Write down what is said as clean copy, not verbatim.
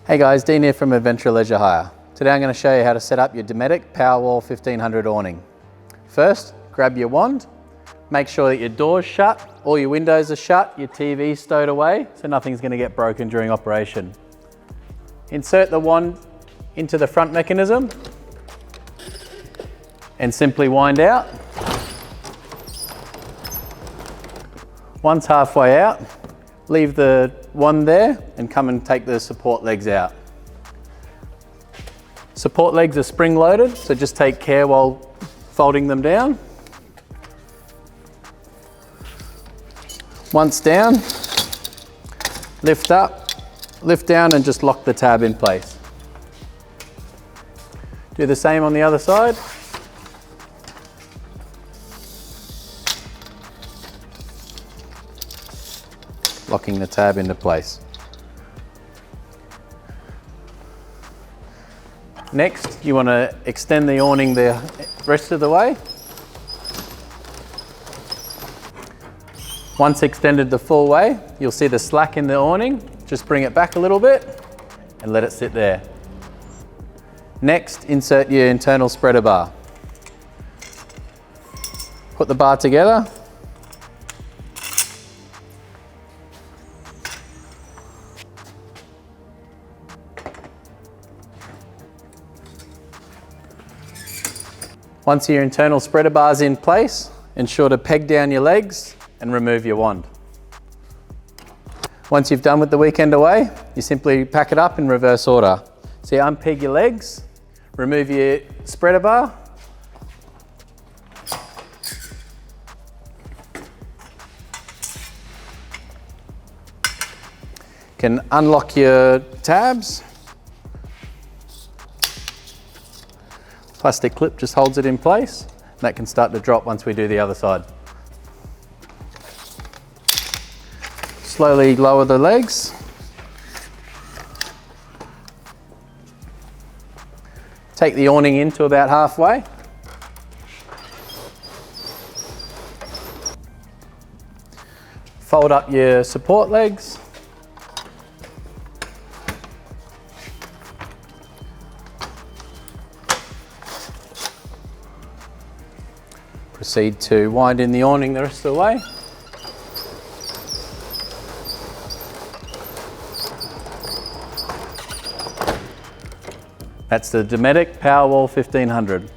Hey guys, Dean here from Adventure Leisure Hire. Today I'm going to show you how to set up your Dometic Powerwall 1500 awning. First, grab your wand, make sure that your door's shut, all your windows are shut, your TV's stowed away, so nothing's going to get broken during operation. Insert the wand into the front mechanism and simply wind out. Once halfway out, leave the wand there and come and take the support legs out. Support legs are spring loaded, so just take care while folding them down. Once down, lift up, lift down and just lock the tab in place. Do the same on the other side. Locking the tab into place. Next, you want to extend the awning the rest of the way. Once extended the full way, you'll see the slack in the awning. Just bring it back a little bit and let it sit there. Next, insert your internal spreader bar. Put the bar together. Once your internal spreader bar is in place, ensure to peg down your legs and remove your wand. Once you've done with the weekend away, you simply pack it up in reverse order. So you unpeg your legs, remove your spreader bar, can unlock your tabs. Plastic clip just holds it in place, and that can start to drop once we do the other side. Slowly lower the legs. Take the awning in to about halfway. Fold up your support legs. Proceed to wind in the awning the rest of the way. That's the Dometic Powerwall 1500.